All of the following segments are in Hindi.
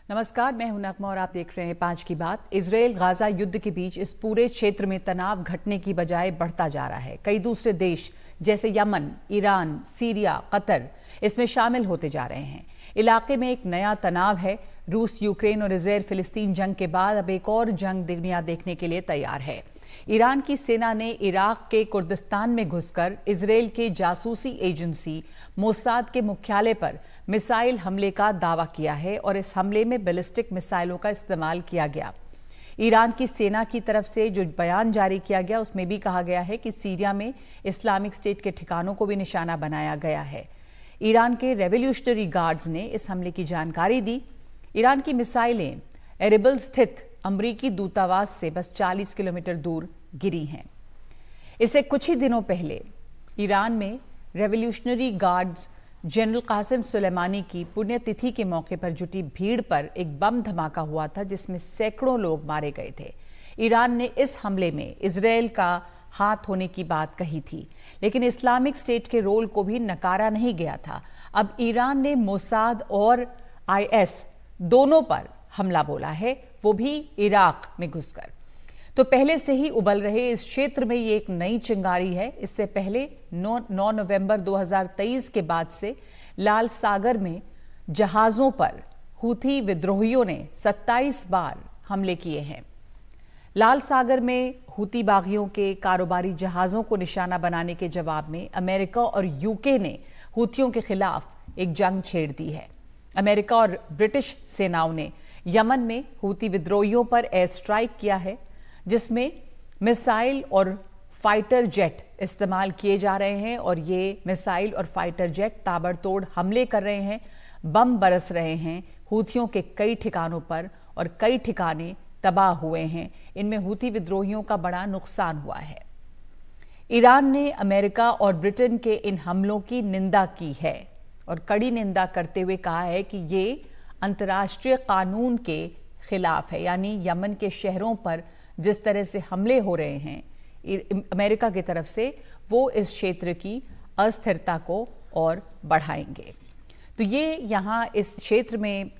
नमस्कार, मैं हूं नगमा और आप देख रहे हैं 5 की बात। इजराइल गाजा युद्ध के बीच इस पूरे क्षेत्र में तनाव घटने की बजाय बढ़ता जा रहा है। कई दूसरे देश जैसे यमन, ईरान, सीरिया, कतर इसमें शामिल होते जा रहे हैं। इलाके में एक नया तनाव है। रूस, यूक्रेन और इजराइल फिलिस्तीन जंग के बाद अब एक और जंग दुनिया देखने के लिए तैयार है। ईरान की सेना ने इराक के कुर्दिस्तान में घुसकर इजराइल के जासूसी एजेंसी मोसाद के मुख्यालय पर मिसाइल हमले का दावा किया है और इस हमले में बैलिस्टिक मिसाइलों का इस्तेमाल किया गया। ईरान की सेना की तरफ से जो बयान जारी किया गया उसमें भी कहा गया है कि सीरिया में इस्लामिक स्टेट के ठिकानों को भी निशाना बनाया गया है। ईरान के रेवोल्यूशनरी गार्ड्स ने इस हमले की जानकारी दी। ईरान की मिसाइलें एरेबिल स्थित अमरीकी दूतावास से बस 40 किलोमीटर दूर गिरी हैं। इससे कुछ ही दिनों पहले ईरान में revolutionary guards general Qasim Soleimani की पुण्यतिथि के मौके पर जुटी भीड़ पर एक बम धमाका हुआ था जिसमें सैकड़ों लोग मारे गए थे। ईरान ने इस हमले में इजराइल का हाथ होने की बात कही थी, लेकिन इस्लामिक स्टेट के रोल को भी नकारा नहीं गया था। अब ईरान ने मोसाद और IS दोनों पर हमला बोला है, वो भी इराक में घुसकर। तो पहले से ही उबल रहे इस क्षेत्र में ये एक नई चिंगारी है। इससे पहले 9 नवंबर 2023 के बाद से लाल सागर में जहाजों पर हूथी विद्रोहियों ने 27 बार हमले किए हैं। लाल सागर में हूती बागियों के कारोबारी जहाजों को निशाना बनाने के जवाब में अमेरिका और यूके ने हूतियों के खिलाफ एक जंग छेड़ दी है। अमेरिका और ब्रिटिश सेनाओं ने यमन में हूती विद्रोहियों पर एयर स्ट्राइक किया है, जिसमें मिसाइल और फाइटर जेट इस्तेमाल किए जा रहे हैं और ये मिसाइल और फाइटर जेट ताबड़तोड़ हमले कर रहे हैं, बम बरस रहे हैं हूथियों के कई ठिकानों पर और कई ठिकाने तबाह हुए हैं। इनमें हूती विद्रोहियों का बड़ा नुकसान हुआ है। ईरान ने अमेरिका और ब्रिटेन के इन हमलों की निंदा की है और कड़ी निंदा करते हुए कहा है कि ये अंतर्राष्ट्रीय कानून के खिलाफ है। यानी यमन के शहरों पर जिस तरह से हमले हो रहे हैं अमेरिका की तरफ से, वो इस क्षेत्र की अस्थिरता को और बढ़ाएंगे। तो ये यहाँ इस क्षेत्र में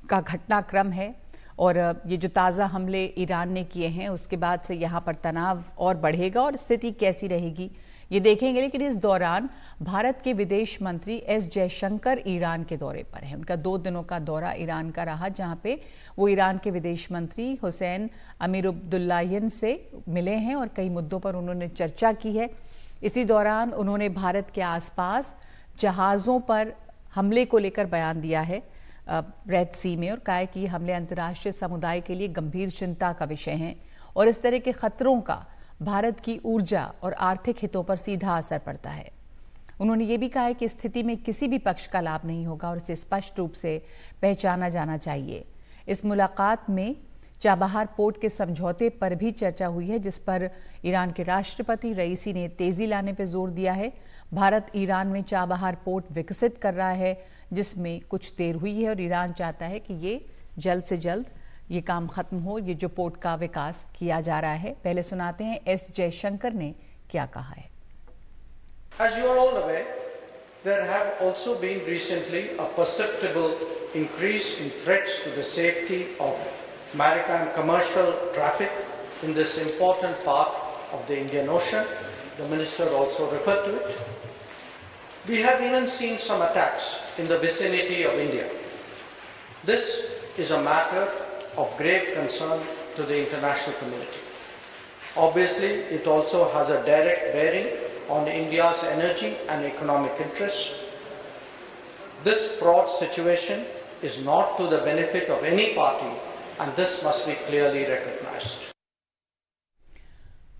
का घटनाक्रम है और ये जो ताज़ा हमले ईरान ने किए हैं उसके बाद से यहाँ पर तनाव और बढ़ेगा और स्थिति कैसी रहेगी ये देखेंगे। लेकिन इस दौरान भारत के विदेश मंत्री S जयशंकर ईरान के दौरे पर हैं। उनका 2 दिनों का दौरा ईरान का रहा, जहां पे वो ईरान के विदेश मंत्री हुसैन अमीर अब्दुल्लाहियन से मिले हैं और कई मुद्दों पर उन्होंने चर्चा की है। इसी दौरान उन्होंने भारत के आसपास जहाज़ों पर हमले को लेकर बयान दिया है रेड सी में, और कहा है कि ये हमले अंतर्राष्ट्रीय समुदाय के लिए गंभीर चिंता का विषय हैं और इस तरह के खतरों का भारत की ऊर्जा और आर्थिक हितों पर सीधा असर पड़ता है। उन्होंने ये भी कहा है कि स्थिति में किसी भी पक्ष का लाभ नहीं होगा और इसे स्पष्ट रूप से पहचाना जाना चाहिए। इस मुलाकात में चाबहार पोर्ट के समझौते पर भी चर्चा हुई है, जिस पर ईरान के राष्ट्रपति रईसी ने तेजी लाने पर जोर दिया है। भारत ईरान में चाबहार पोर्ट विकसित कर रहा है, जिसमें कुछ देर हुई है और ईरान चाहता है कि ये जल्द से जल्द ये काम खत्म हो, ये जो पोर्ट का विकास किया जा रहा है। पहले सुनाते हैं S जयशंकर ने क्या कहा है। As you are all aware, there have also been recently a perceptible increase in threats to the safety of maritime commercial traffic in this important part of the Indian Ocean. The minister also referred to it. We have even seen some attacks in the vicinity of India. This is a matter of great concern to the international community. Obviously, it also has a direct bearing on India's energy and economic interests. This fraud situation is not to the benefit of any party, and this must be clearly recognized.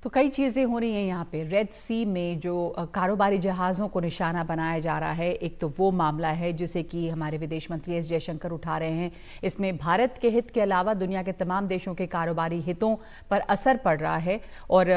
तो कई चीज़ें हो रही हैं यहाँ पे। रेड सी में जो कारोबारी जहाज़ों को निशाना बनाया जा रहा है, एक तो वो मामला है जिसे कि हमारे विदेश मंत्री S जयशंकर उठा रहे हैं। इसमें भारत के हित के अलावा दुनिया के तमाम देशों के कारोबारी हितों पर असर पड़ रहा है और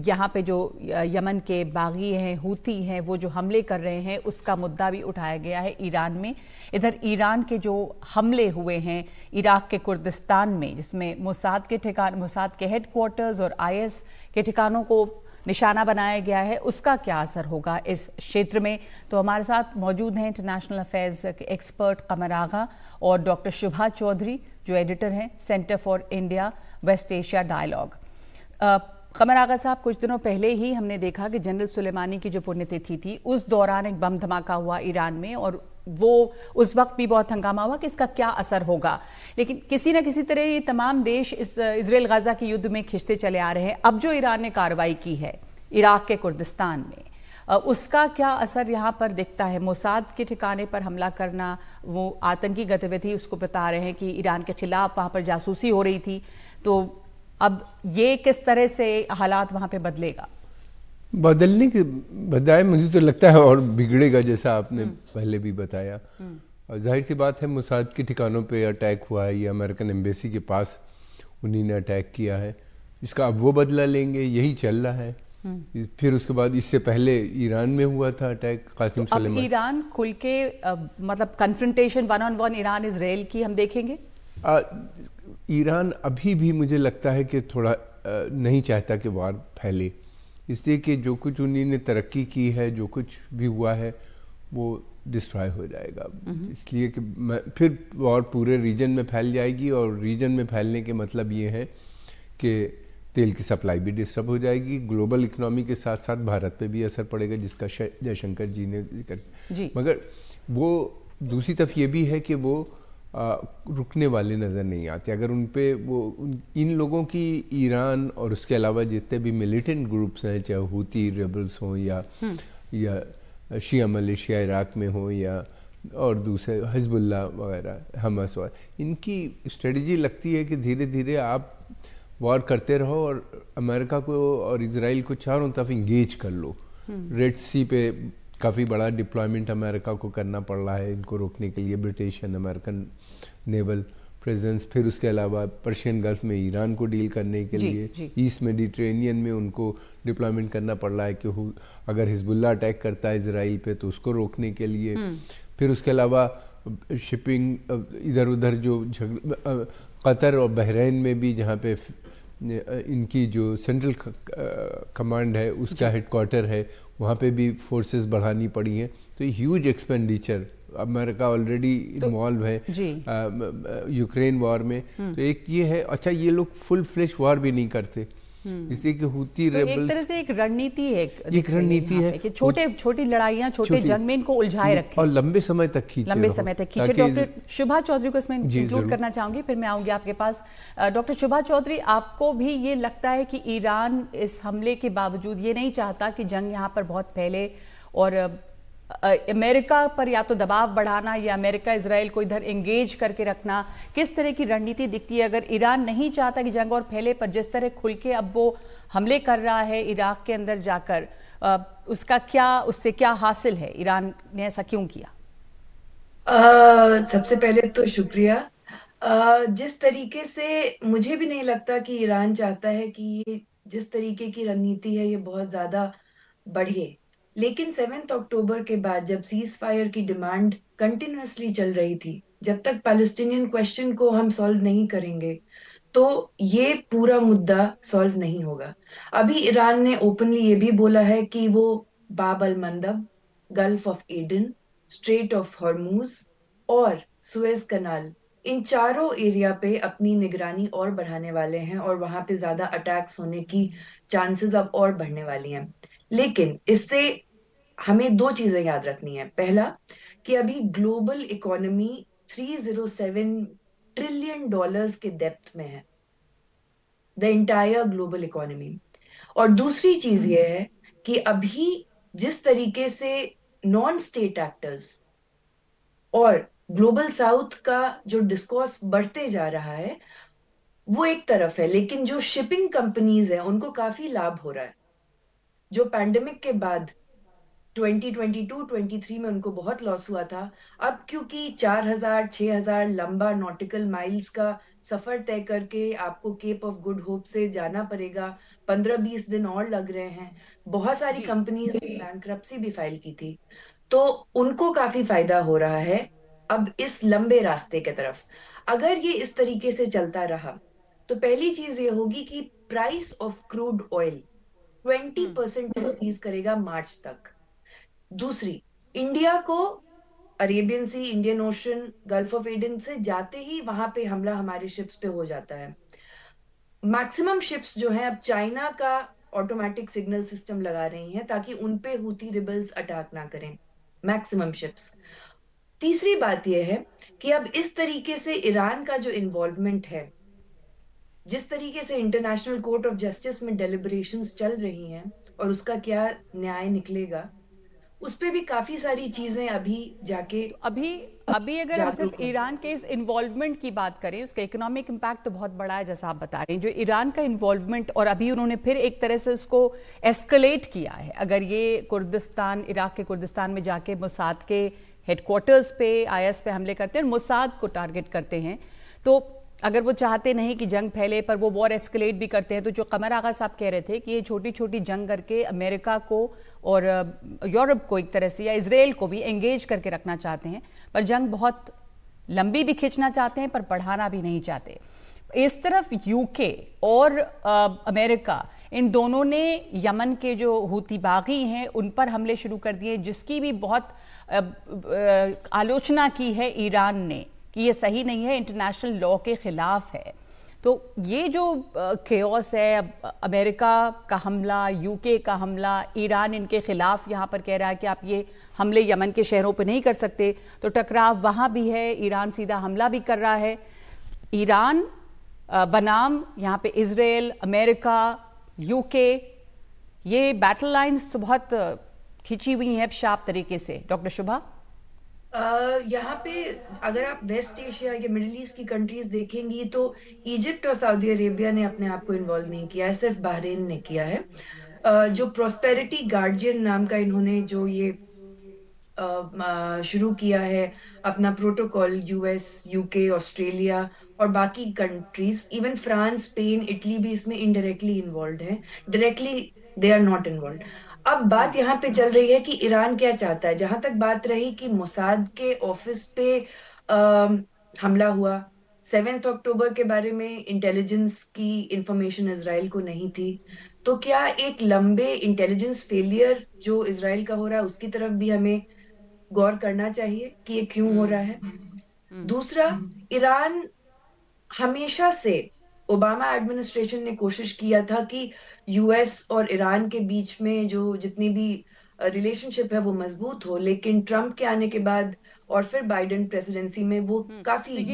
यहाँ पे जो यमन के बागी हैं, हूती हैं, वो जो हमले कर रहे हैं उसका मुद्दा भी उठाया गया है ईरान में। इधर ईरान के जो हमले हुए हैं इराक के कुर्दिस्तान में, जिसमें मोसाद के हेडक्वार्टर्स और IS के ठिकानों को निशाना बनाया गया है, उसका क्या असर होगा इस क्षेत्र में? तो हमारे साथ मौजूद हैं इंटरनेशनल अफेयर्स के एक्सपर्ट कमर आगा और डॉक्टर शुभा चौधरी, जो एडिटर हैं centre for India West Asia dialogue. Qamar Agha साहब, कुछ दिनों पहले ही हमने देखा कि जनरल सुलेमानी की जो पुण्यतिथि थी, उस दौरान एक बम धमाका हुआ ईरान में, और वो उस वक्त भी बहुत हंगामा हुआ कि इसका क्या असर होगा। लेकिन किसी न किसी तरह ये तमाम देश इस इजराइल गाजा के युद्ध में खिंचते चले आ रहे हैं। अब जो ईरान ने कार्रवाई की है इराक के कुर्दिस्तान में, उसका क्या असर यहाँ पर दिखता है? मोसाद के ठिकाने पर हमला करना, वो आतंकी गतिविधि, उसको बता रहे हैं कि ईरान के खिलाफ वहाँ पर जासूसी हो रही थी। तो अब ये किस तरह से हालात वहाँ पे बदलेगा? बदलने के बजाय मुझे तो लगता है और बिगड़ेगा, जैसा आपने पहले भी बताया। और जाहिर सी बात है, मोसाद के ठिकानों पे अटैक हुआ है, या अमेरिकन एम्बेसी के पास उन्हीं ने अटैक किया है। इसका अब वो बदला लेंगे, यही चल रहा है। फिर उसके बाद इससे पहले ईरान में हुआ था अटैक कासिम सुलेमानी। अब ईरान खुल के मतलब कन्फ्रंटेशन 1-on-1 ईरान इजराइल की हम देखेंगे? ईरान अभी भी मुझे लगता है कि थोड़ा नहीं चाहता कि वार फैले, इसलिए कि जो कुछ उन्हीं ने तरक्की की है, जो कुछ भी हुआ है, वो डिस्ट्रॉय हो जाएगा। इसलिए कि फिर वार पूरे रीजन में फैल जाएगी, और रीजन में फैलने के मतलब ये है कि तेल की सप्लाई भी डिस्टर्ब हो जाएगी। ग्लोबल इकोनॉमी के साथ साथ भारत पे भी असर पड़ेगा, जिसका जयशंकर जी ने जिक्र। मगर वो दूसरी तरफ ये भी है कि वो रुकने वाले नज़र नहीं आते। अगर उन पे इन लोगों की ईरान और उसके अलावा जितने भी मिलिटेंट ग्रुप्स हैं, चाहे हूती रेबल्स हों या शिया मलेशिया इराक में हो, या और दूसरे हिजबुल्लाह वगैरह, हमास वगैरह, इनकी स्ट्रेटजी लगती है कि धीरे धीरे आप वॉर करते रहो और अमेरिका को और इजराइल को चारों तरफ इंगेज कर लो। रेड सी पे काफ़ी बड़ा डिप्लॉयमेंट अमेरिका को करना पड़ रहा है इनको रोकने के लिए, British and American naval presence. फिर उसके अलावा पर्शियन गल्फ में ईरान को डील करने के लिए, ईस्ट मेडिटेरेनियन में उनको डिप्लॉयमेंट करना पड़ रहा है कि अगर हिजबुल्लाह अटैक करता है इजराइल पे तो उसको रोकने के लिए। फिर उसके अलावा शिपिंग इधर उधर जो कतर और बहरीन में भी, जहाँ पे इनकी जो सेंट्रल कमांड है उसका हेडक्वार्टर है, वहाँ पे भी फोर्सेस बढ़ानी पड़ी हैं। तो huge expenditure, America already involve है यूक्रेन वॉर में। तो एक ये है, अच्छा ये लोग फुल फ्लेश वॉर भी नहीं करते, इसलिए कि हूती तो रेबल्स एक तरह से एक रणनीति है, एक रणनीति है कि छोटी लड़ाइयां, छोटे जंग में इनको उलझाए रखें और लंबे समय तक खींचे। डॉक्टर शुभा चौधरी को इसमें इंक्लूड करना चाहूंगी, फिर मैं आऊंगी आपके पास। डॉक्टर शुभा चौधरी, आपको भी ये लगता है कि ईरान इस हमले के बावजूद ये नहीं चाहता कि जंग यहाँ पर बहुत फैले, और अमेरिका पर या तो दबाव बढ़ाना या अमेरिका इजराइल को इधर एंगेज करके रखना, किस तरह की रणनीति दिखती है? अगर ईरान नहीं चाहता कि जंग और फैले, पर जिस तरह खुल के अब वो हमले कर रहा है इराक के अंदर जाकर, उससे क्या हासिल है? ईरान ने ऐसा क्यों किया? सबसे पहले तो शुक्रिया। जिस तरीके से मुझे भी नहीं लगता कि ईरान चाहता है कि ये जिस तरीके की रणनीति है ये बहुत ज्यादा बढ़े, लेकिन 7 अक्टूबर के बाद जब सीज फायर की डिमांड कंटिन्यूअसली चल रही थी, जब तक पैलेस्टीनियन क्वेश्चन को हम सॉल्व नहीं करेंगे तो ये पूरा मुद्दा सॉल्व नहीं होगा। अभी ईरान ने ओपनली ये भी बोला है कि वो Bab el Mandeb, Gulf of Aden, Strait of Hormuz और सुएज कनाल, इन चारों एरिया पे अपनी निगरानी और बढ़ाने वाले हैं, और वहां पे ज्यादा अटैक्स होने की चांसेस अब और बढ़ने वाली हैं। लेकिन इससे हमें दो चीजें याद रखनी है। पहला, कि अभी ग्लोबल इकोनॉमी $307 ट्रिलियन के डेप्थ में है, द एंटायर ग्लोबल इकोनॉमी। और दूसरी चीज ये है कि अभी जिस तरीके से नॉन स्टेट एक्टर्स और ग्लोबल साउथ का जो डिस्कोर्स बढ़ते जा रहा है वो एक तरफ है, लेकिन जो शिपिंग कंपनीज हैं उनको काफी लाभ हो रहा है। जो पैंडेमिक के बाद 2022-23 में उनको बहुत लॉस हुआ था, अब क्योंकि 4000-6000 लंबा नॉटिकल माइल्स का सफर तय करके आपको केप ऑफ गुड होप से जाना पड़ेगा, 15-20 दिन और लग रहे हैं। बहुत सारी कंपनीज ने बैंकरप्सी भी फाइल की थी, तो उनको काफी फायदा हो रहा है अब इस लंबे रास्ते की तरफ। अगर ये इस तरीके से चलता रहा तो पहली चीज ये होगी कि price of crude oil 20% increase करेगा मार्च तक। दूसरी, इंडिया को Arabian sea, Indian ocean, gulf of Aden से जाते ही वहां पे हमला हमारे शिप्स पे हो जाता है। मैक्सिमम शिप्स जो है अब चाइना का ऑटोमेटिक सिग्नल सिस्टम लगा रही हैं ताकि उनपे हुती रिबल्स अटैक ना करें, मैक्सिमम शिप्स। तीसरी बात यह है कि अब इस तरीके से ईरान का जो इन्वॉल्वमेंट है, जिस तरीके से इंटरनेशनल कोर्ट ऑफ जस्टिस में डेलिब्रेशंस चल रही हैं और उसका क्या न्याय निकलेगा, उस पे भी काफी सारी चीजें अभी जाके तो अभी अगर हम सिर्फ ईरान के इस इन्वॉल्वमेंट की बात करें, उसका इकोनॉमिक इम्पैक्ट तो बहुत बड़ा है जैसा आप बता रहे हैं। जो ईरान का इन्वॉल्वमेंट, और अभी उन्होंने फिर एक तरह से उसको एस्केलेट किया है। अगर ये कुर्दिस्तान, इराक के कुर्दिस्तान में जाके मोसाद के हेडक्वार्टर्स पे, IS पे हमले करते हैं और मोसाद को टारगेट करते हैं, तो अगर वो चाहते नहीं कि जंग फैले पर वो वॉर एस्केलेट भी करते हैं, तो जो कमर आगा साहब कह रहे थे कि ये छोटी छोटी जंग करके अमेरिका को और यूरोप को एक तरह से, या इजराइल को भी एंगेज करके रखना चाहते हैं, पर जंग बहुत लंबी भी खींचना चाहते हैं पर बढ़ाना भी नहीं चाहते। इस तरफ यूके और अमेरिका, इन दोनों ने यमन के जो हूती बागी हैं उन पर हमले शुरू कर दिए, जिसकी भी बहुत आलोचना की है ईरान ने कि ये सही नहीं है, इंटरनेशनल लॉ के खिलाफ है। तो ये जो केओस है, अमेरिका का हमला, यूके का हमला, ईरान इनके खिलाफ यहाँ पर कह रहा है कि आप ये हमले यमन के शहरों पे नहीं कर सकते, तो टकराव वहाँ भी है, ईरान सीधा हमला भी कर रहा है। ईरान बनाम यहाँ पे इजराइल, अमेरिका, यूके, ये बैटल लाइन्स तो बहुत खिंची हुई हैं शार्प तरीके से। डॉक्टर शुभा, यहाँ पे अगर आप वेस्ट एशिया या मिडिल ईस्ट की कंट्रीज देखेंगी तो इजिप्ट और सऊदी अरेबिया ने अपने आप को इन्वॉल्व नहीं किया है, सिर्फ बहरीन ने किया है। जो प्रोस्पेरिटी गार्जियन नाम का इन्होंने जो ये शुरू किया है अपना प्रोटोकॉल, US, UK, ऑस्ट्रेलिया और बाकी countries, even France, Spain, Italy भी इसमें इनडायरेक्टली इन्वॉल्व है, directly they are not involve. अब बात यहाँ पे चल रही है कि ईरान क्या चाहता है। जहां तक बात रही कि मोसाद के ऑफिस पे हमला हुआ, 7 अक्टूबर के बारे में इंटेलिजेंस की इंफॉर्मेशन इजराइल को नहीं थी, तो क्या एक लंबे इंटेलिजेंस फेलियर जो इजराइल का हो रहा है उसकी तरफ भी हमें गौर करना चाहिए कि ये क्यों हो रहा है। दूसरा, ईरान हमेशा से, ओबामा एडमिनिस्ट्रेशन ने कोशिश किया था कि US और ईरान के बीच में जो जितनी भी रिलेशनशिप है वो मजबूत हो, लेकिन ट्रम्प के आने के बाद और फिर बाइडेन प्रेसिडेंसी में वो काफी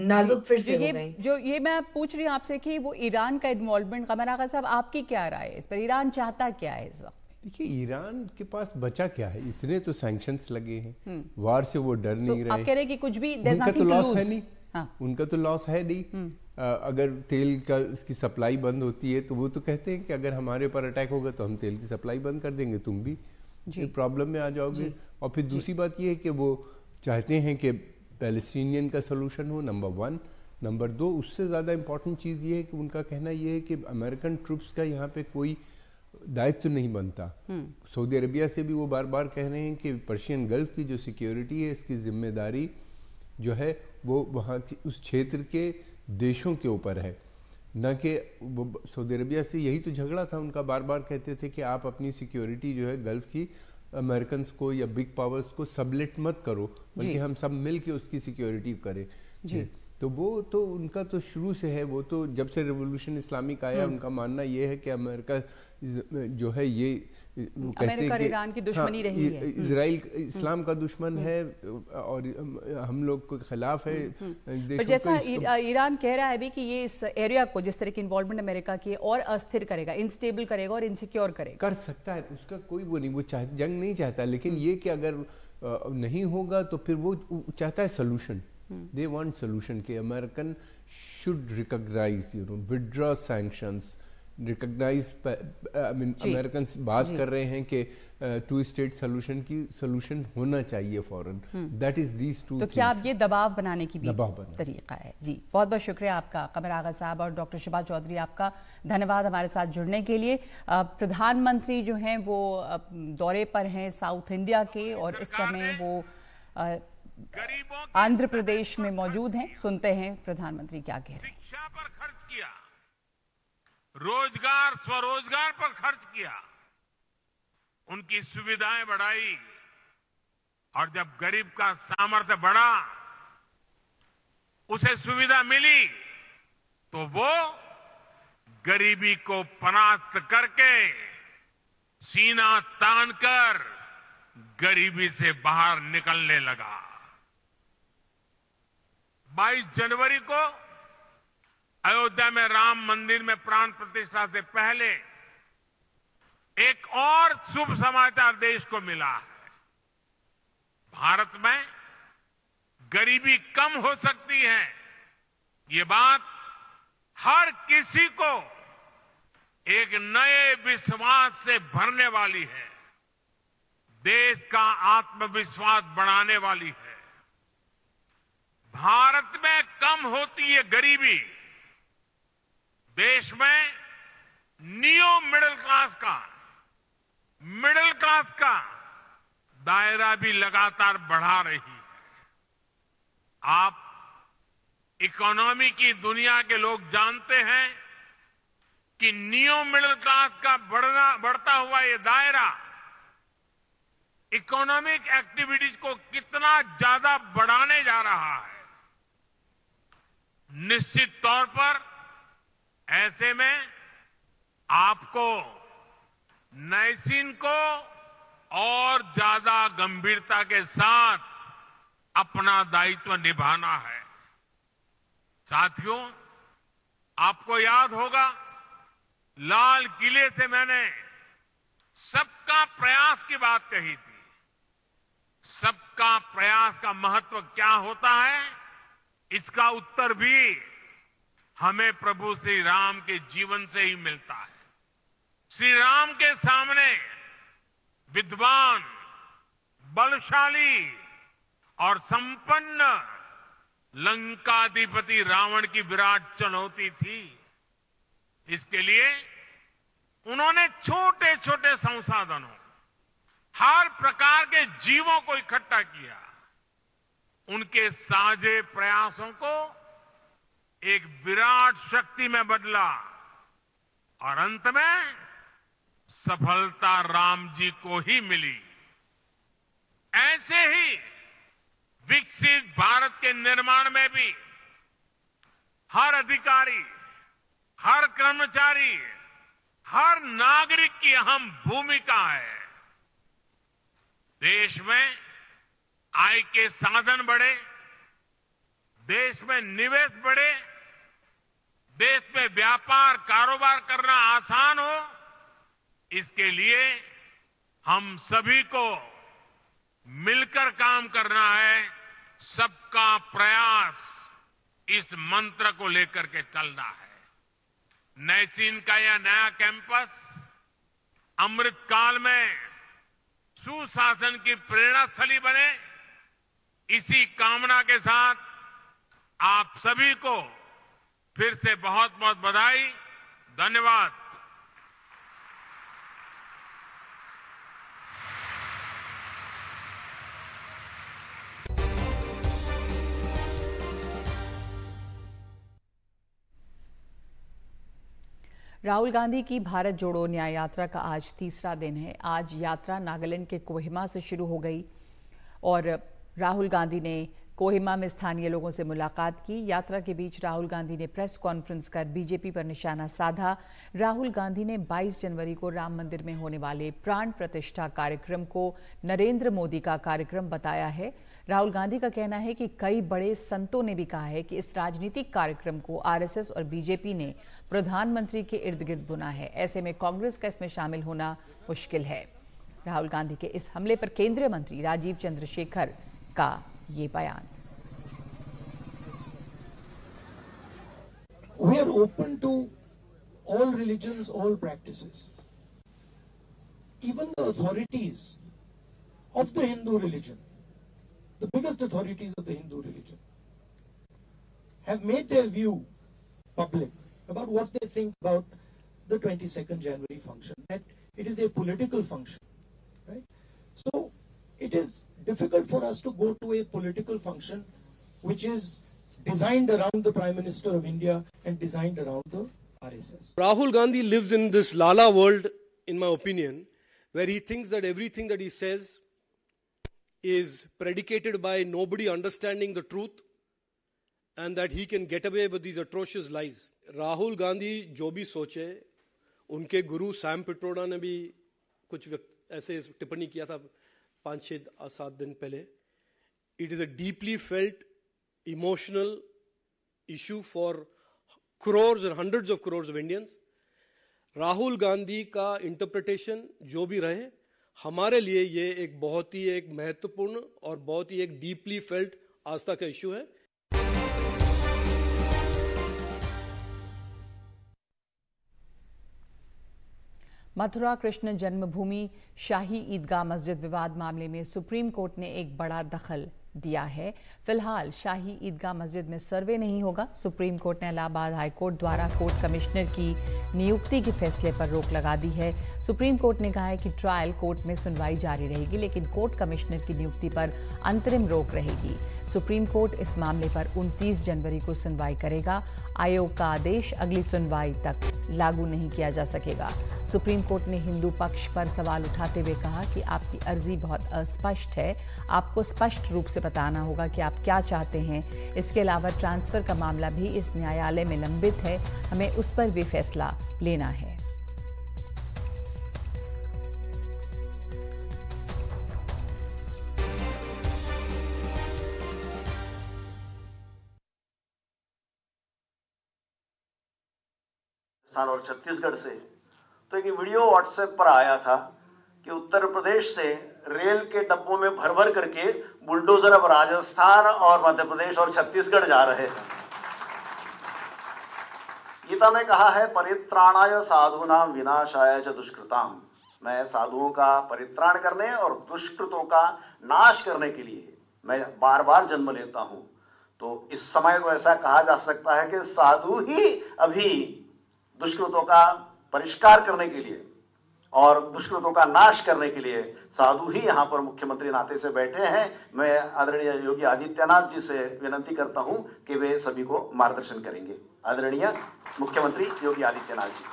नाजुक फिर से हो गई। जो ये मैं पूछ रही हूँ आपसे कि वो ईरान का इन्वॉल्वमेंट, कमर आगा साहब आपकी क्या राय है इस पर? ईरान चाहता क्या है इस वक्त? देखिए, ईरान के पास बचा क्या है? इतने तो सैंक्शंस लगे हैं, वार से वो डर नहीं रहे। आप कह रहे हैं कि कुछ भी उनका तो लॉस है नहीं। हाँ। उनका तो लॉस है नहीं। अगर तेल का इसकी सप्लाई बंद होती है तो वो तो कहते हैं कि अगर हमारे ऊपर अटैक होगा तो हम तेल की सप्लाई बंद कर देंगे, तुम भी प्रॉब्लम में आ जाओगे। और फिर दूसरी बात ये है कि वो चाहते हैं कि पैलेस्टीनियन का सोल्यूशन हो, नंबर 1। नंबर 2, उससे ज़्यादा इम्पोर्टेंट चीज़ ये है कि उनका कहना ये है कि अमेरिकन ट्रूप्स का यहाँ पे कोई दायित्व नहीं बनता। सऊदी अरबिया से भी वो बार बार कह रहे हैं कि पर्शियन गल्फ की जो सिक्योरिटी है, इसकी जिम्मेदारी जो है वो वहाँ की उस क्षेत्र के देशों के ऊपर है, न कि वो सऊदी अरबिया से। यही तो झगड़ा था उनका, बार बार कहते थे कि आप अपनी सिक्योरिटी जो है गल्फ की अमेरिकन को या बिग पावर्स को सबलेट मत करो, बल्कि हम सब मिल के उसकी सिक्योरिटी करें। तो वो तो उनका तो शुरू से है, वो तो जब से रेवोल्यूशन इस्लामिक आया उनका मानना ये है कि अमेरिका जो है ये वो कहते हैं कि ईरान की दुश्मनी रही है, इजराइल इस्लाम का दुश्मन है और हम लोग के खिलाफ है। पर जैसा ईरान कह रहा है भी कि ये इस एरिया को, जिस तरह की इन्वॉल्वमेंट अमेरिका की, और अस्थिर करेगा, इनस्टेबल करेगा और इनसिक्योर करेगा। कर सकता है, उसका कोई वो नहीं, वो जंग नहीं चाहता, लेकिन ये कि अगर नहीं होगा तो फिर वो चाहता है सोल्यूशन। They want solution कि American should recognize, withdraw sanctions, recognize, Americans बात कर रहे हैं कि 2-state solution की solution होना चाहिए फौरन। That is these two तो क्या अब ये दबाव बनाने की भी तरीका है? जी, बहुत बहुत शुक्रिया आपका कमर आगा साहब और डॉक्टर शुभा चौधरी, आपका धन्यवाद हमारे साथ जुड़ने के लिए। प्रधानमंत्री जो हैं वो दौरे पर हैं साउथ इंडिया के, और इस समय वो आंध्र प्रदेश में मौजूद हैं। सुनते हैं प्रधानमंत्री क्या कह रहे हैं। शिक्षा पर खर्च किया, रोजगार, स्वरोजगार पर खर्च किया, उनकी सुविधाएं बढ़ाई, और जब गरीब का सामर्थ्य बढ़ा, उसे सुविधा मिली, तो वो गरीबी को परास्त करके सीना तानकर गरीबी से बाहर निकलने लगा। 22 जनवरी को अयोध्या में राम मंदिर में प्राण प्रतिष्ठा से पहले एक और शुभ समाचार देश को मिला है। भारत में गरीबी कम हो सकती है, ये बात हर किसी को एक नए विश्वास से भरने वाली है, देश का आत्मविश्वास बढ़ाने वाली है। भारत में कम होती है गरीबी, देश में नियो मिडिल क्लास का दायरा भी लगातार बढ़ा रही है। आप इकोनॉमी की दुनिया के लोग जानते हैं कि नियो मिडिल क्लास का बढ़ता हुआ ये दायरा इकोनॉमिक एक्टिविटीज को कितना ज्यादा बढ़ाने जा रहा है। निश्चित तौर पर ऐसे में आपको नैसीन को और ज्यादा गंभीरता के साथ अपना दायित्व निभाना है। साथियों, आपको याद होगा, लाल किले से मैंने सबका प्रयास की बात कही थी। सबका प्रयास का महत्व क्या होता है, इसका उत्तर भी हमें प्रभु श्री राम के जीवन से ही मिलता है। श्री राम के सामने विद्वान, बलशाली और संपन्न लंकाधिपति रावण की विराट चुनौती थी। इसके लिए उन्होंने छोटे छोटे संसाधनों, हर प्रकार के जीवों को इकट्ठा किया, उनके साझे प्रयासों को एक विराट शक्ति में बदला और अंत में सफलता राम जी को ही मिली। ऐसे ही विकसित भारत के निर्माण में भी हर अधिकारी, हर कर्मचारी, हर नागरिक की अहम भूमिका है। देश में आय के साधन बढ़े, देश में निवेश बढ़े, देश में व्यापार कारोबार करना आसान हो, इसके लिए हम सभी को मिलकर काम करना है। सबका प्रयास, इस मंत्र को लेकर के चलना है। नैसीन का यह नया कैंपस अमृतकाल में सुशासन की प्रेरणा स्थली बने, इसी कामना के साथ आप सभी को फिर से बहुत बहुत बधाई, धन्यवाद। राहुल गांधी की भारत जोड़ो न्याय यात्रा का आज तीसरा दिन है। आज यात्रा नागालैंड के कोहिमा से शुरू हो गई और राहुल गांधी ने कोहिमा में स्थानीय लोगों से मुलाकात की। यात्रा के बीच राहुल गांधी ने प्रेस कॉन्फ्रेंस कर बीजेपी पर निशाना साधा। राहुल गांधी ने 22 जनवरी को राम मंदिर में होने वाले प्राण प्रतिष्ठा कार्यक्रम को नरेंद्र मोदी का कार्यक्रम बताया है। राहुल गांधी का कहना है कि कई बड़े संतों ने भी कहा है कि इस राजनीतिक कार्यक्रम को आरएसएस और बीजेपी ने प्रधानमंत्री के इर्द गिर्द बुना है। ऐसे में कांग्रेस का इसमें शामिल होना मुश्किल है। राहुल गांधी के इस हमले पर केंद्रीय मंत्री राजीव चंद्रशेखर का ये बयान। We are open to all religions, all practices. Even the authorities of the Hindu religion, the biggest authorities of the Hindu religion, have made their view public about what they think about the 22nd January function, that it is a political function, right? So it is difficult for us to go to a political function which is designed around the Prime Minister of India and designed around the RSS. Rahul Gandhi lives in this Lala world, in my opinion, where he thinks that everything that he says is predicated by nobody understanding the truth and that he can get away with these atrocious lies. Rahul Gandhi जो भी सोचे, उनके गुरु सैम पिट्रोडा ने भी कुछ ऐसे टिप्पणी किया था 5-6-7 दिन पहले. It is a deeply felt, emotional issue for crores and hundreds of crores of Indians. Rahul Gandhi का इंटरप्रिटेशन जो भी रहे, हमारे लिए ये एक बहुत ही एक महत्वपूर्ण और बहुत ही एक डीपली फेल्ट आस्था का इश्यू है. मथुरा कृष्ण जन्मभूमि शाही ईदगाह मस्जिद विवाद मामले में सुप्रीम कोर्ट ने एक बड़ा दखल दिया है. फिलहाल शाही ईदगाह मस्जिद में सर्वे नहीं होगा. सुप्रीम कोर्ट ने इलाहाबाद हाई कोर्ट द्वारा कोर्ट कमिश्नर की नियुक्ति के फैसले पर रोक लगा दी है. सुप्रीम कोर्ट ने कहा है कि ट्रायल कोर्ट में सुनवाई जारी रहेगी, लेकिन कोर्ट कमिश्नर की नियुक्ति पर अंतरिम रोक रहेगी. सुप्रीम कोर्ट इस मामले पर 29 जनवरी को सुनवाई करेगा. आयोग का आदेश अगली सुनवाई तक लागू नहीं किया जा सकेगा. सुप्रीम कोर्ट ने हिंदू पक्ष पर सवाल उठाते हुए कहा कि आपकी अर्जी बहुत अस्पष्ट है. आपको स्पष्ट रूप से बताना होगा कि आप क्या चाहते हैं. इसके अलावा ट्रांसफर का मामला भी इस न्यायालय में लंबित है. हमें उस पर भी फैसला लेना है. और छत्तीसगढ़ से तो एक वीडियो व्हाट्सएप पर आया था कि उत्तर प्रदेश से रेल के डब्बों में भर भर करके बुलडोजर अब राजस्थान और मध्य प्रदेश और छत्तीसगढ़ जा रहे हैं. गीता में कहा है परित्राणाय साधूनाम विनाशाय च दुष्कृताम. मैं साधुओं का परित्राण करने और दुष्कृतों का नाश करने के लिए मैं बार बार जन्म लेता हूं. तो इस समय तो ऐसा कहा जा सकता है कि साधु ही अभी दुष्कृतों का परिष्कार करने के लिए और दुष्कृतों का नाश करने के लिए साधु ही यहां पर मुख्यमंत्री नाते से बैठे हैं. मैं आदरणीय योगी आदित्यनाथ जी से विनती करता हूं कि वे सभी को मार्गदर्शन करेंगे. आदरणीय मुख्यमंत्री योगी आदित्यनाथ जी.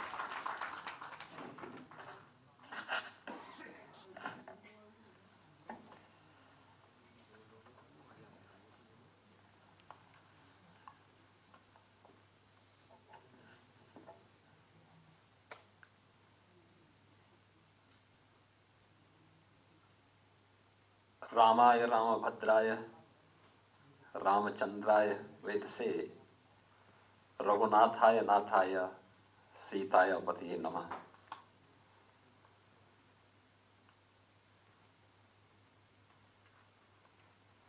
रामाय रामभद्राय रामचंद्राय वेदसे रघुनाथाय नाथाय सीताय पतिये नमः.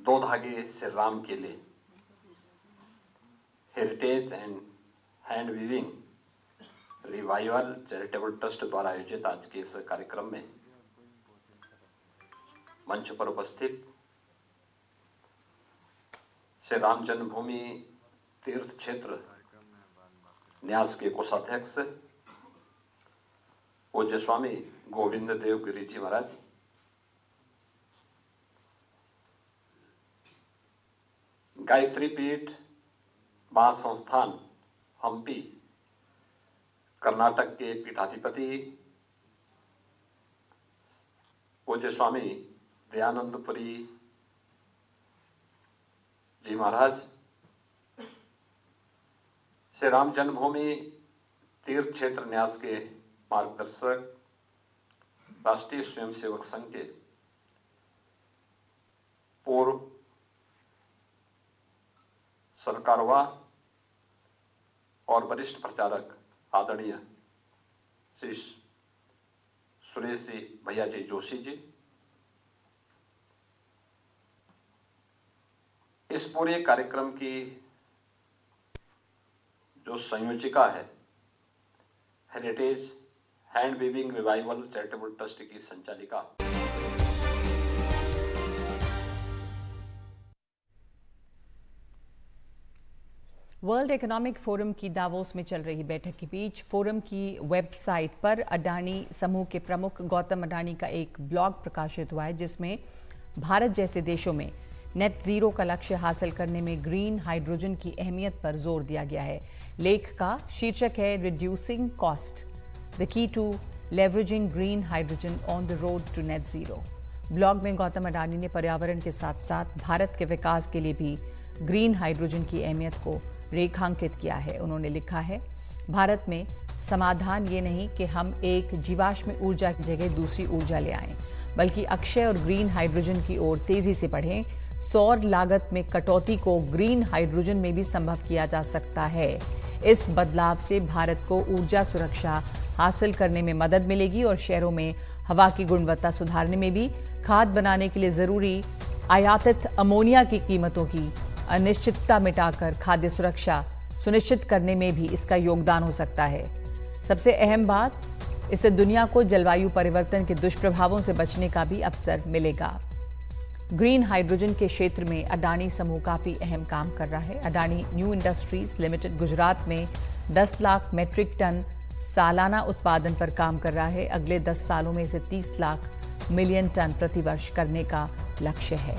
दो धागे से राम के लिए heritage and hand weaving revival charitable trust द्वारा आयोजित आज के इस कार्यक्रम में मंच पर उपस्थित श्री राम जन्मभूमि तीर्थ क्षेत्र न्यास के कोषाध्यक्ष पूज्य स्वामी गोविंद देव गिरी जी महाराज, गायत्री पीठ महासंस्थान हम्पी कर्नाटक के पीठाधिपति पूज्य स्वामी दयानंदपुरी जी महाराज, श्री राम जन्मभूमि तीर्थ क्षेत्र न्यास के मार्गदर्शक राष्ट्रीय स्वयंसेवक संघ के पूर्व सरकारवाह और वरिष्ठ प्रचारक आदरणीय श्री सुरेश जी भैया जी जोशी जी, इस पूरे कार्यक्रम की जो संयोजिका है heritage hand weaving revival charitable trust की संचालिका वर्ल्ड इकोनॉमिक फोरम की दावोस में चल रही बैठक के बीच फोरम की वेबसाइट पर अडानी समूह के प्रमुख गौतम अडानी का एक ब्लॉग प्रकाशित हुआ है, जिसमें भारत जैसे देशों में नेट जीरो का लक्ष्य हासिल करने में ग्रीन हाइड्रोजन की अहमियत पर जोर दिया गया है। लेख का शीर्षक है reducing cost, the key to leveraging green hydrogen on the road to net zero. Blog में गौतम अडानी ने पर्यावरण के साथ साथ भारत के विकास के लिए भी ग्रीन हाइड्रोजन की अहमियत को रेखांकित किया है। उन्होंने लिखा है, भारत में समाधान ये नहीं कि हम एक जीवाश्म ऊर्जा की जगह दूसरी ऊर्जा ले आएं, बल्कि अक्षय और ग्रीन हाइड्रोजन की ओर तेजी से बढ़ें। सौर लागत में कटौती को ग्रीन हाइड्रोजन में भी संभव किया जा सकता है। इस बदलाव से भारत को ऊर्जा सुरक्षा हासिल करने में मदद मिलेगी और शहरों में हवा की गुणवत्ता सुधारने में भी, खाद बनाने के लिए जरूरी आयातित अमोनिया की कीमतों की अनिश्चितता मिटाकर खाद्य सुरक्षा सुनिश्चित करने में भी इसका योगदान हो सकता है। सबसे अहम बात, इससे दुनिया को जलवायु परिवर्तन के दुष्प्रभावों से बचने का भी अवसर मिलेगा। ग्रीन हाइड्रोजन के क्षेत्र में अडानी समूह काफी अहम काम कर रहा है। Adani new industries limited Gujarat में 10 लाख मेट्रिक टन सालाना उत्पादन पर काम कर रहा है। अगले 10 सालों में इसे 30 लाख मिलियन टन प्रतिवर्ष करने का लक्ष्य है।